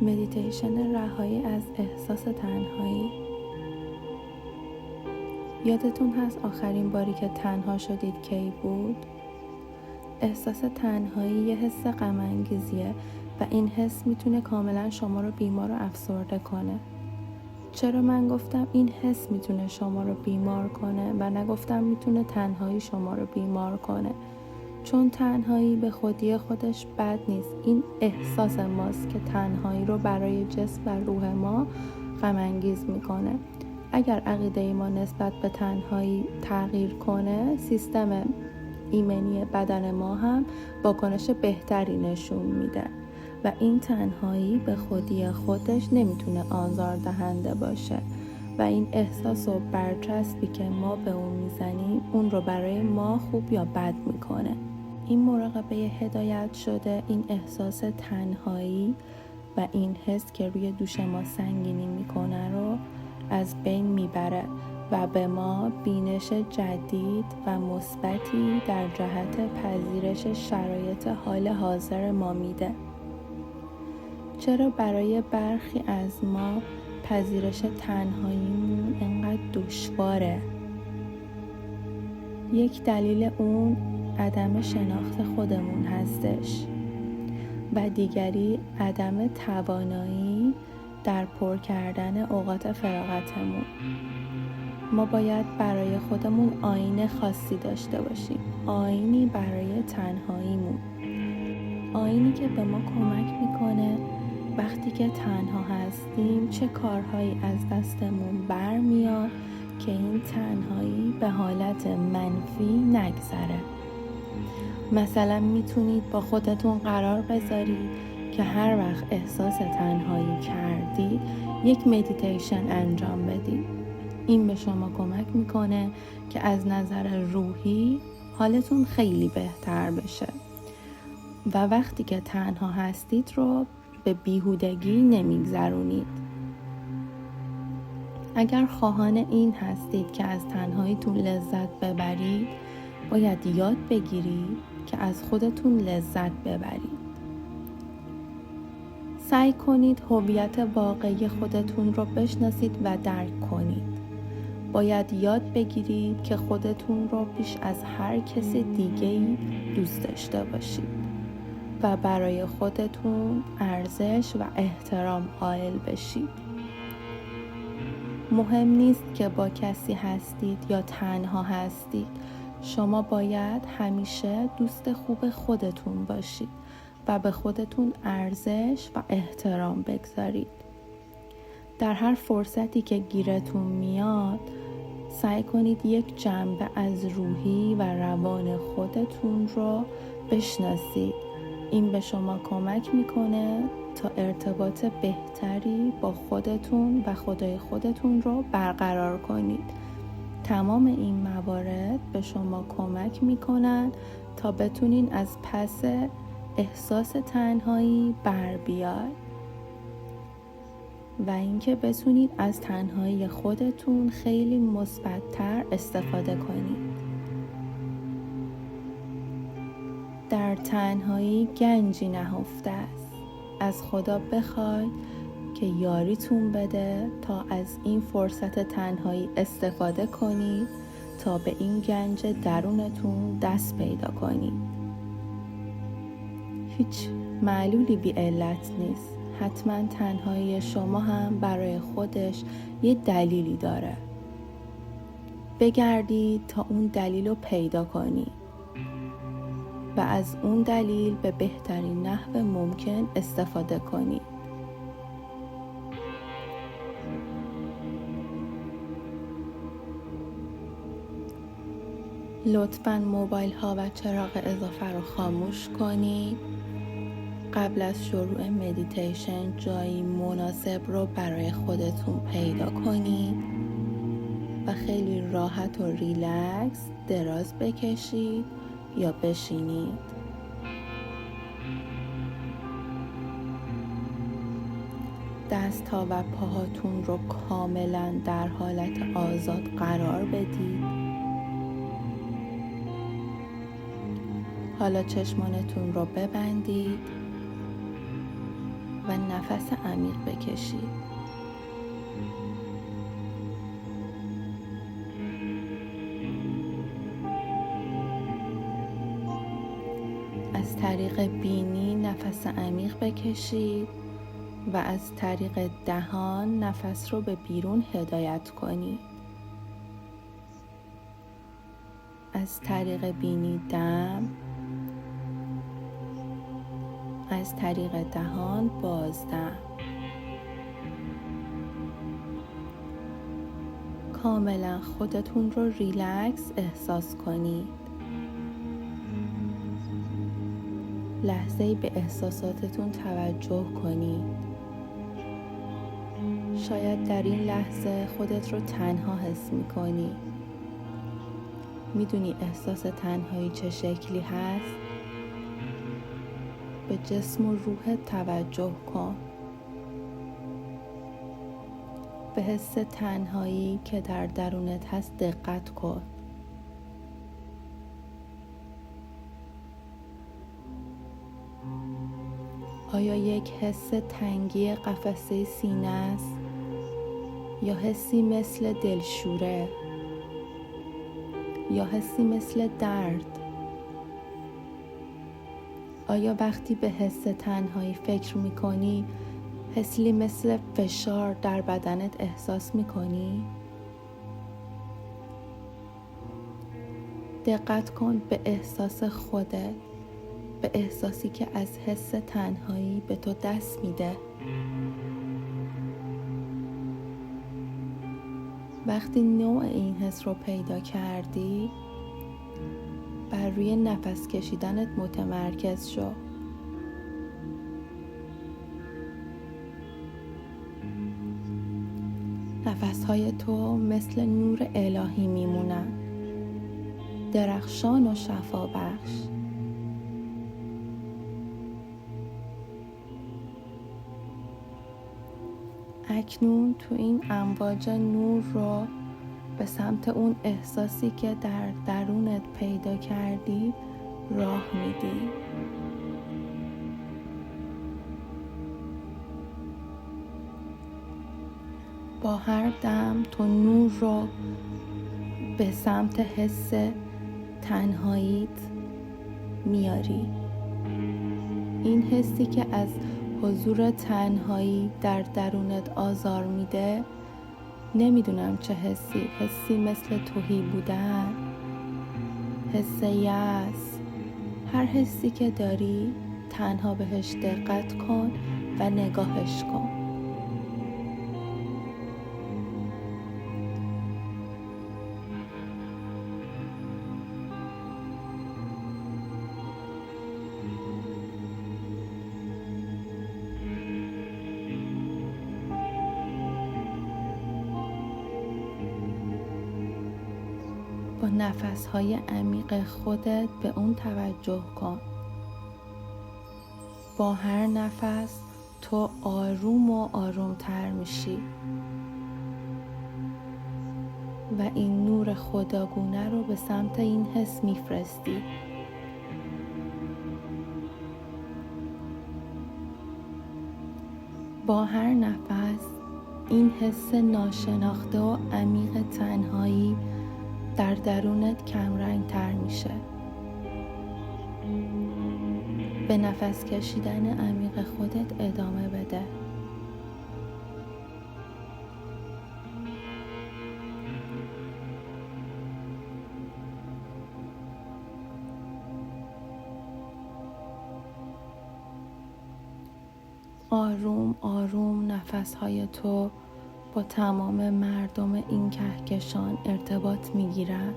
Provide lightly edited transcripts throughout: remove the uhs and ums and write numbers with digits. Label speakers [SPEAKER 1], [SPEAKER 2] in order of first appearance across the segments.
[SPEAKER 1] مدیتیشن رهایی از احساس تنهایی. یادتون هست آخرین باری که تنها شدید کی بود؟ احساس تنهایی یه حس غم انگیزیه و این حس میتونه کاملا شما رو بیمار و افسرده کنه. چرا من گفتم این حس میتونه شما رو بیمار کنه و نگفتم میتونه تنهایی شما رو بیمار کنه؟ چون تنهایی به خودی خودش بد نیست. این احساس ماست که تنهایی رو برای جسم و روح ما غم انگیز میکنه. اگر عقیده ما نسبت به تنهایی تغییر کنه، سیستم ایمنی بدن ما هم واکنش بهتری نشون میده و این تنهایی به خودی خودش نمیتونه آزاردهنده باشه و این احساس و برچسبی که ما به اون میزنیم اون رو برای ما خوب یا بد میکنه. این مراقبه هدایت شده این احساس تنهایی و این حس که روی دوش ما سنگینی میکنه رو از بین میبره و به ما بینش جدید و مثبتی در جهت پذیرش شرایط حال حاضر ما میده. چرا برای برخی از ما پذیرش تنهاییمون انقدر دشواره؟ یک دلیل اون عدم شناخت خودمون هستش و دیگری عدم توانایی در پر کردن اوقات فراغتمون. ما باید برای خودمون آیین خاصی داشته باشیم، آیینی برای تنهاییمون، آیینی که به ما کمک میکنه وقتی که تنها هستیم چه کارهایی از دستمون برمیاد که این تنهایی به حالت منفی نگذره. مثلا میتونید با خودتون قرار بذارید که هر وقت احساس تنهایی کردید یک مدیتیشن انجام بدید. این به شما کمک میکنه که از نظر روحی حالتون خیلی بهتر بشه و وقتی که تنها هستید رو به بیهودگی نمیگذرونید. اگر خواهان این هستید که از تنهاییتون لذت ببرید، باید یاد بگیرید که از خودتون لذت ببرید. سعی کنید هویت واقعی خودتون رو بشناسید و درک کنید. باید یاد بگیرید که خودتون رو بیش از هر کس دیگه‌ای دوست داشته باشید و برای خودتون ارزش و احترام قائل بشید. مهم نیست که با کسی هستید یا تنها هستید. شما باید همیشه دوست خوب خودتون باشید و به خودتون ارزش و احترام بگذارید. در هر فرصتی که گیرتون میاد، سعی کنید یک جنبه از روحی و روان خودتون رو بشناسید. این به شما کمک میکنه تا ارتباط بهتری با خودتون و خدای خودتون رو برقرار کنید. تمام این موارد به شما کمک میکنن تا بتونین از پس احساس تنهایی بر بیاید و اینکه بتونید از تنهایی خودتون خیلی مثبت‌تر استفاده کنید. در تنهایی گنجی نهفته است. از خدا بخواید که یاریتون بده تا از این فرصت تنهایی استفاده کنید تا به این گنج درونتون دست پیدا کنید. هیچ معلولی بی علت نیست. حتما تنهایی شما هم برای خودش یه دلیلی داره. بگردید تا اون دلیل رو پیدا کنید و از اون دلیل به بهترین نحو ممکن استفاده کنید. لطفاً موبایل ها و چراغ اضافه رو خاموش کنید. قبل از شروع مدیتیشن جایی مناسب رو برای خودتون پیدا کنید و خیلی راحت و ریلکس دراز بکشید یا بشینید. دست‌ها و پاهاتون رو کاملا در حالت آزاد قرار بدید. حالا چشمانتون رو ببندید و نفس عمیق بکشید. از طریق بینی نفس عمیق بکشید و از طریق دهان نفس رو به بیرون هدایت کنید. از طریق بینی دم، از طریق دهان بازدم. کاملا خودتون رو ریلکس احساس کنید. لحظه‌ای به احساساتتون توجه کنید. شاید در این لحظه خودت رو تنها حس می‌کنی. میدونی احساس تنهایی چه شکلی هست؟ به جسم و روحت توجه کن. به حس تنهایی که در درونت هست دقت کن. آیا یک حس تنگی قفسه سینه است یا حسی مثل دلشوره یا حسی مثل درد؟ آیا وقتی به حس تنهایی فکر میکنی حسی مثل فشار در بدنت احساس میکنی؟ دقت کن به احساس خودت، به احساسی که از حس تنهایی به تو دست میده. وقتی نوع این حس رو پیدا کردی، بر روی نفس کشیدنت متمرکز شو. نفسهای تو مثل نور الهی میمونن، درخشان و شفا بخش. اکنون تو این امواج نور رو به سمت اون احساسی که در درونت پیدا کردی راه میدی. با هر دم تو نور رو به سمت حس تنهاییت میاری. این حسی که از حضور تنهایی در درونت آزار میده، نمیدونم چه حسی مثل تهی بودن، حس یأس، هر حسی که داری تنها بهش دقت کن و نگاهش کن. با نفسهای عمیق خودت به اون توجه کن. با هر نفس تو آروم و آرومتر میشی و این نور خداگونه رو به سمت این حس میفرستی. با هر نفس این حس ناشناخته و عمیق تنهایی در درونت کمرنگ تر میشه. به نفس کشیدن عمیق خودت ادامه بده. آروم آروم نفسهای تو با تمام مردم این کهکشان ارتباط میگیرن.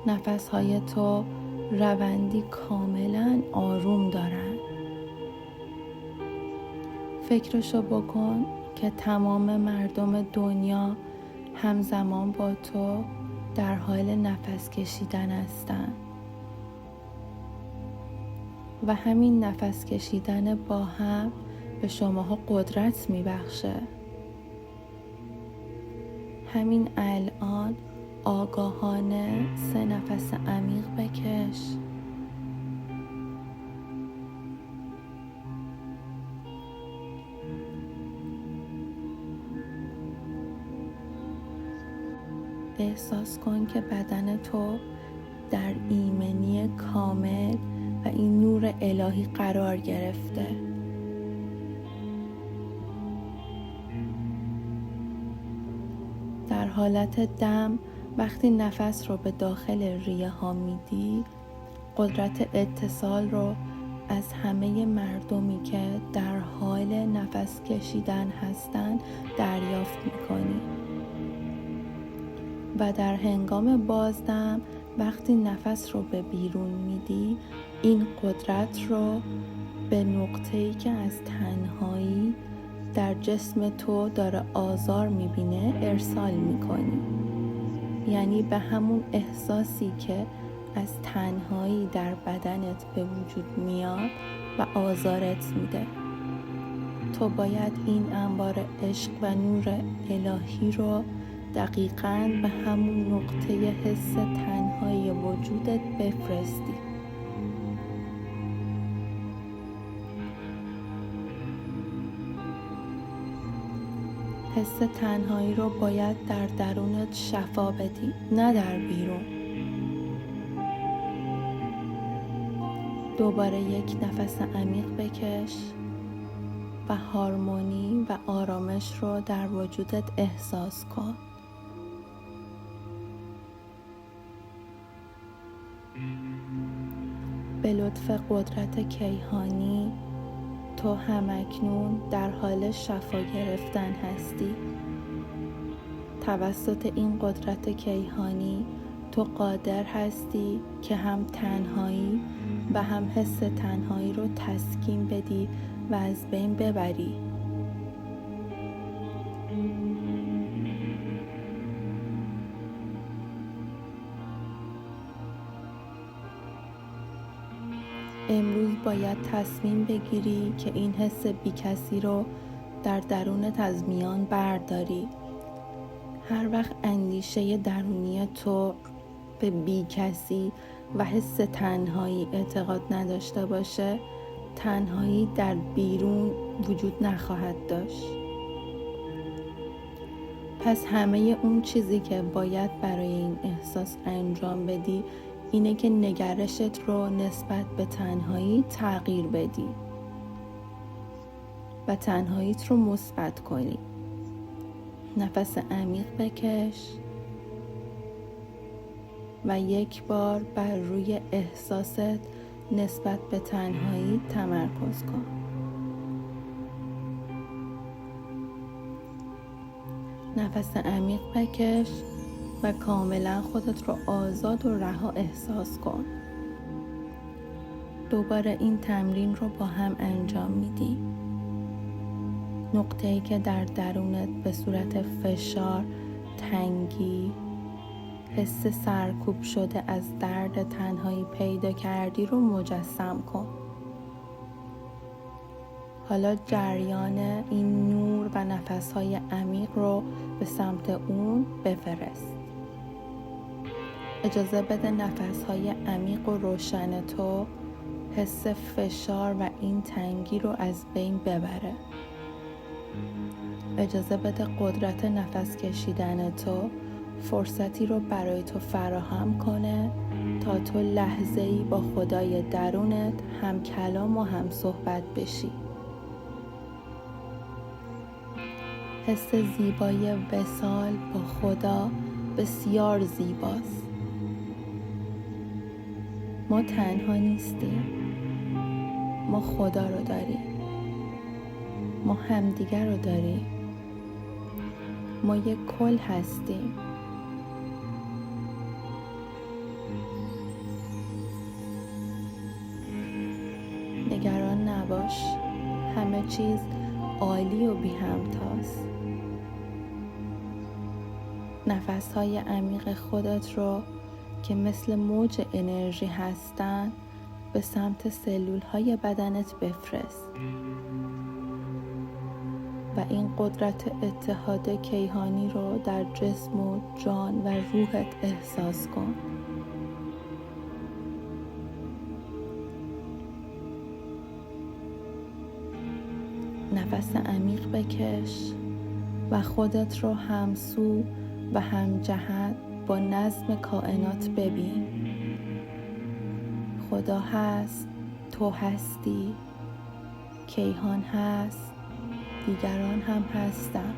[SPEAKER 1] نفسهای تو روندی کاملا آروم دارن. فکرشو بکن که تمام مردم دنیا همزمان با تو در حال نفس کشیدن هستن و همین نفس کشیدن با هم به شماها قدرت میبخشه. همین الان آگاهانه 3 نفس عمیق بکش. احساس کن که بدن تو در ایمنی کامل و این نور الهی قرار گرفته. در حالت دم وقتی نفس رو به داخل ریه ها میدی، قدرت اتصال رو از همه مردمی که در حال نفس کشیدن هستن دریافت میکنی. و در هنگام بازدم وقتی نفس رو به بیرون میدی، این قدرت رو به نقطه‌ای که از تنهایی در جسم تو داره آزار میبینه ارسال میکنی. یعنی به همون احساسی که از تنهایی در بدنت به وجود میاد و آزارت میده. تو باید این انبار عشق و نور الهی رو دقیقاً به همون نقطه حس تنهایی وجودت بفرستی. حس تنهایی رو باید در درونت شفا بدی، نه در بیرون. دوباره یک نفس عمیق بکش و هارمونی و آرامش رو در وجودت احساس کن. به لطف قدرت کیهانی تو همکنون در حال شفا گرفتن هستی. توسط این قدرت کیهانی تو قادر هستی که هم تنهایی و هم حس تنهایی رو تسکین بدی و از بین ببری. امروز باید تصمیم بگیری که این حس بیکسی رو در درونت از میان برداری. هر وقت اندیشه درونی تو به بیکسی و حس تنهایی اعتقاد نداشته باشه، تنهایی در بیرون وجود نخواهد داشت. پس همه اون چیزی که باید برای این احساس انجام بدی اینه که نگرشت رو نسبت به تنهایی تغییر بدی و تنهاییت رو مثبت کنی. نفس عمیق بکش و یک بار بر روی احساست نسبت به تنهایی تمرکز کن. نفس عمیق بکش و کاملا خودت رو آزاد و رها احساس کن. دوباره این تمرین رو با هم انجام میدی. نقطه‌ای که در درونت به صورت فشار، تنگی، حس سرکوب شده از درد تنهایی پیدا کردی رو مجسم کن. حالا جریان این نور و نفس‌های عمیق رو به سمت اون بفرست. اجازه بده نفس‌های عمیق و روشن تو حس فشار و این تنگی رو از بین ببره. اجازه بده قدرت نفس کشیدن تو فرصتی رو برای تو فراهم کنه تا تو لحظه‌ای با خدای درونت هم کلام و هم صحبت بشی. حس زیبای وصال با خدا بسیار زیباست. ما تنها نیستیم. ما خدا رو داریم. ما همدیگر رو داریم. ما یک کل هستیم. نگران نباش. همه چیز عالی و بی همتاست. نفس‌های عمیق خودت رو که مثل موج انرژی هستن به سمت سلول‌های بدنت بفرست و این قدرت اتحاد کیهانی رو در جسم و جان و روحت احساس کن. نفس عمیق بکش و خودت رو همسو و هم جهت با نظم کائنات ببین. خدا هست، تو هستی، کیهان هست، دیگران هم هستن.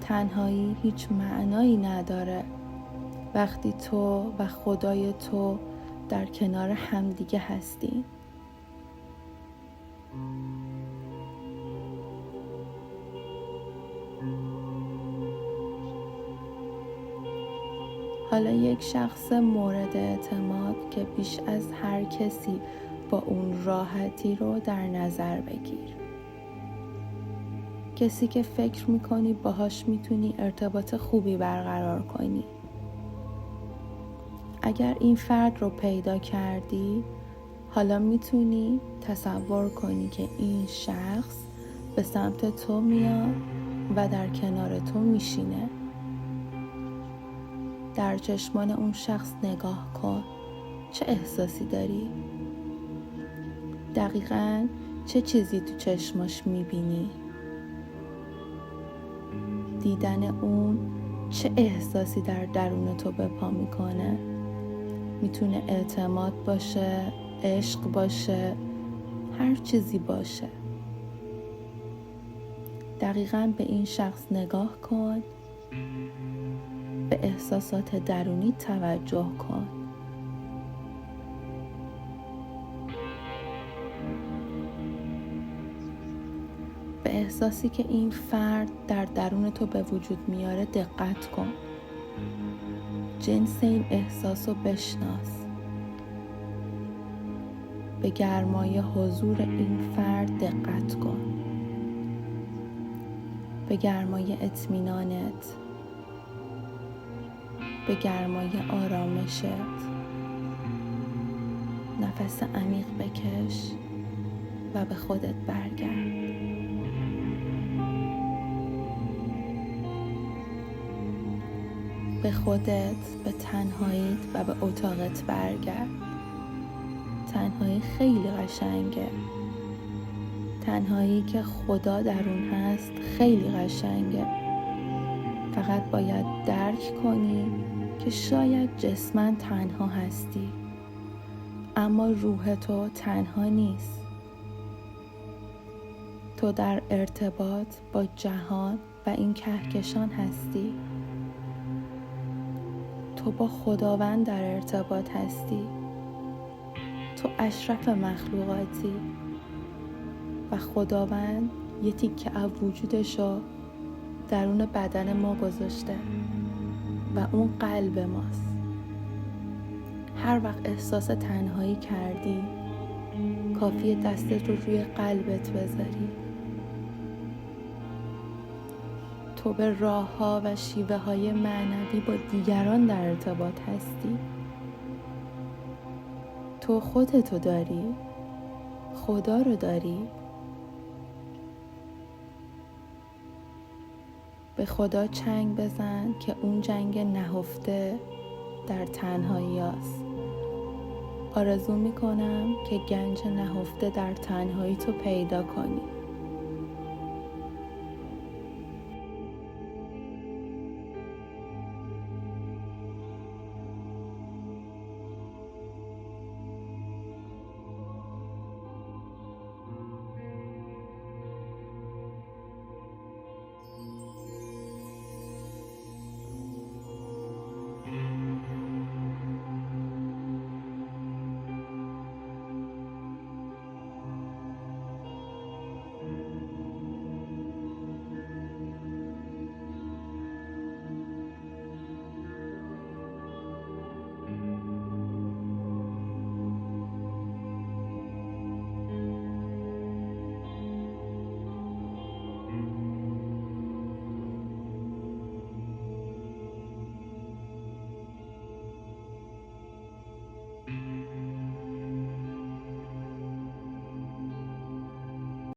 [SPEAKER 1] تنهایی هیچ معنایی نداره وقتی تو و خدای تو در کنار همدیگه هستین. حالا یک شخص مورد اعتماد که بیش از هر کسی با اون راحتی رو در نظر بگیر. کسی که فکر میکنی باهاش میتونی ارتباط خوبی برقرار کنی. اگر این فرد رو پیدا کردی، حالا میتونی تصور کنی که این شخص به سمت تو میاد و در کنار تو میشینه. در چشمان اون شخص نگاه کن. چه احساسی داری؟ دقیقاً چه چیزی تو چشماش میبینی؟ دیدن اون چه احساسی در درون تو به پا میکنه؟ میتونه اعتماد باشه، عشق باشه، هر چیزی باشه. دقیقاً به این شخص نگاه کن، به احساسات درونی توجه کن. به احساسی که این فرد در درون تو به وجود میاره دقت کن. جنس این احساس رو بشناس. به گرمای حضور این فرد دقت کن. به گرمای اطمینانت، به گرمای آرامشت. نفس عمیق بکش و به خودت برگرد. به خودت، به تنهاییت و به اتاقت برگرد. تنهایی خیلی قشنگه. تنهایی که خدا در اون هست خیلی قشنگه. فقط باید درک کنی که شاید جسماً تنها هستی، اما روح تو تنها نیست. تو در ارتباط با جهان و این کهکشان هستی. تو با خداوند در ارتباط هستی. تو اشرف مخلوقاتی و خداوند یه تیکه از وجودشو درون بدن ما گذاشته و اون قلب ماست. هر وقت احساس تنهایی کردی، کافیه دستت رو روی قلبت بذاری. تو به راه‌ها و شیوه‌های معنوی با دیگران در ارتباط هستی. تو خودتو داری، خدا رو داری. به خدا چنگ بزن که اون جنگ نهفته در تنهایی است. آرزو میکنم که گنج نهفته در تنهایی تو پیدا کنی.